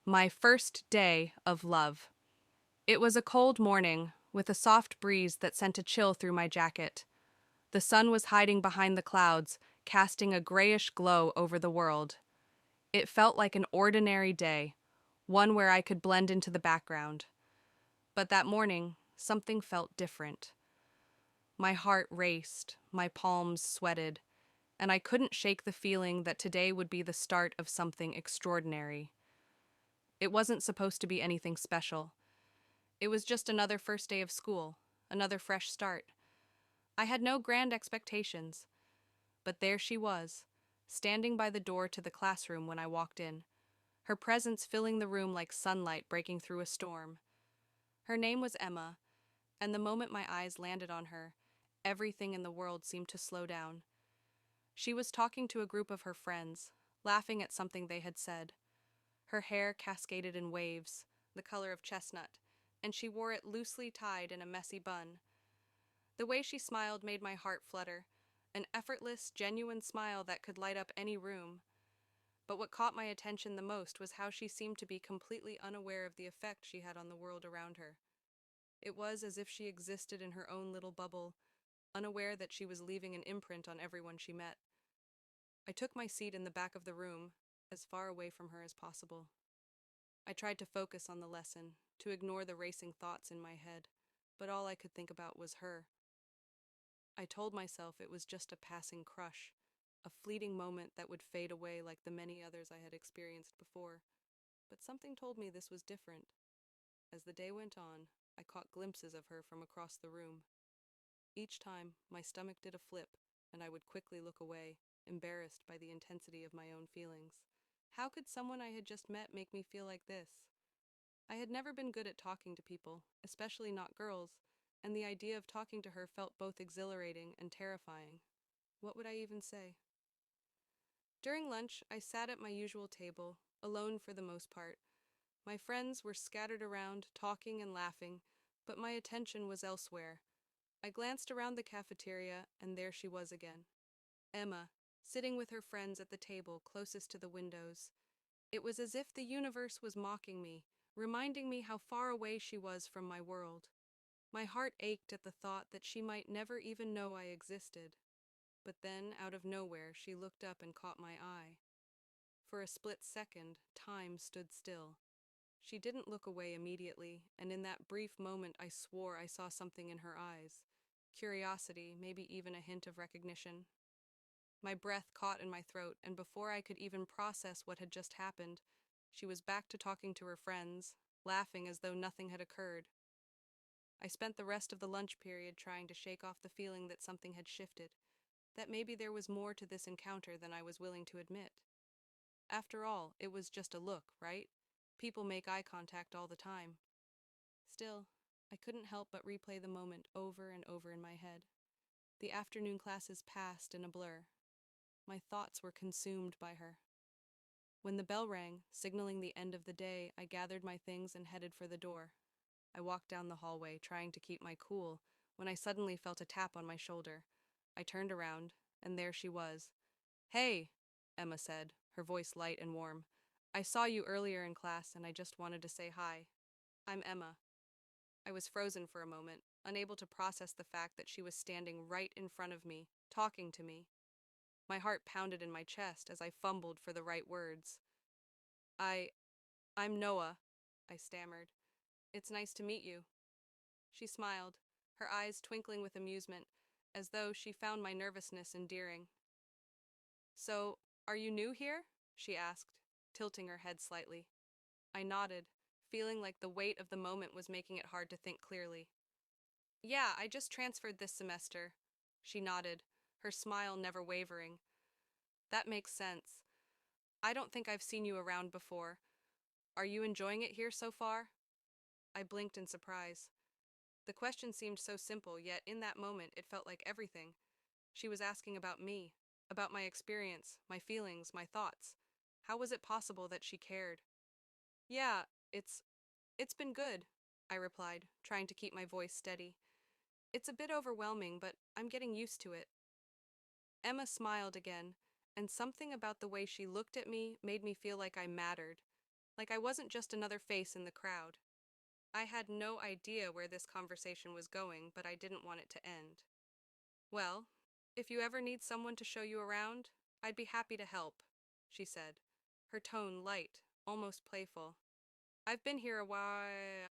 My first day of love. It was a cold morning, with a soft breeze that sent a chill through my jacket. The sun was hiding behind the clouds, casting a grayish glow over the world. It felt like an ordinary day, one where I could blend into the background. But that morning, something felt different. My heart raced, my palms sweated, and I couldn't shake the feeling that today would be the start of something extraordinary. It wasn't supposed to be anything special. It was just another first day of school, another fresh start. I had no grand expectations, but there she was, standing by the door to the classroom when I walked in, her presence filling the room like sunlight breaking through a storm. Her name was Emma, and the moment my eyes landed on her, everything in the world seemed to slow down. She was talking to a group of her friends, laughing at something they had said. Her hair cascaded in waves, the color of chestnut, and she wore it loosely tied in a messy bun. The way she smiled made my heart flutter, an effortless, genuine smile that could light up any room. But what caught my attention the most was how she seemed to be completely unaware of the effect she had on the world around her. It was as if she existed in her own little bubble, unaware that she was leaving an imprint on everyone she met. I took my seat in the back of the room, as far away from her as possible. I tried to focus on the lesson, to ignore the racing thoughts in my head, but all I could think about was her. I told myself it was just a passing crush, a fleeting moment that would fade away like the many others I had experienced before. But something told me this was different. As the day went on, I caught glimpses of her from across the room. Each time, my stomach did a flip, and I would quickly look away, embarrassed by the intensity of my own feelings. How could someone I had just met make me feel like this? I had never been good at talking to people, especially not girls, and the idea of talking to her felt both exhilarating and terrifying. What would I even say? During lunch, I sat at my usual table, alone for the most part. My friends were scattered around, talking and laughing, but my attention was elsewhere. I glanced around the cafeteria, and there she was again. Emma, sitting with her friends at the table closest to the windows. It was as if the universe was mocking me, reminding me how far away she was from my world. My heart ached at the thought that she might never even know I existed. But then, out of nowhere, she looked up and caught my eye. For a split second, time stood still. She didn't look away immediately, and in that brief moment I swore I saw something in her eyes. Curiosity, maybe even a hint of recognition. My breath caught in my throat, and before I could even process what had just happened, she was back to talking to her friends, laughing as though nothing had occurred. I spent the rest of the lunch period trying to shake off the feeling that something had shifted, that maybe there was more to this encounter than I was willing to admit. After all, it was just a look, right? People make eye contact all the time. Still, I couldn't help but replay the moment over and over in my head. The afternoon classes passed in a blur. My thoughts were consumed by her. When the bell rang, signaling the end of the day, I gathered my things and headed for the door. I walked down the hallway, trying to keep my cool, when I suddenly felt a tap on my shoulder. I turned around, and there she was. "Hey," Emma said, her voice light and warm. "I saw you earlier in class, and I just wanted to say hi. I'm Emma." I was frozen for a moment, unable to process the fact that she was standing right in front of me, talking to me. My heart pounded in my chest as I fumbled for the right words. I, I'm Noah," I stammered. "It's nice to meet you." She smiled, her eyes twinkling with amusement, as though she found my nervousness endearing. "So, are you new here?" she asked, tilting her head slightly. I nodded, feeling like the weight of the moment was making it hard to think clearly. "Yeah, I just transferred this semester." She nodded, her smile never wavering. "That makes sense. I don't think I've seen you around before. Are you enjoying it here so far?" I blinked in surprise. The question seemed so simple, yet in that moment it felt like everything. She was asking about me, about my experience, my feelings, my thoughts. How was it possible that she cared? "Yeah, it's been good," I replied, trying to keep my voice steady. "It's a bit overwhelming, but I'm getting used to it." Emma smiled again, and something about the way she looked at me made me feel like I mattered, like I wasn't just another face in the crowd. I had no idea where this conversation was going, but I didn't want it to end. Well, if you ever need someone to show you around, I'd be happy to help, she said, her tone light, almost playful. I've been here a while.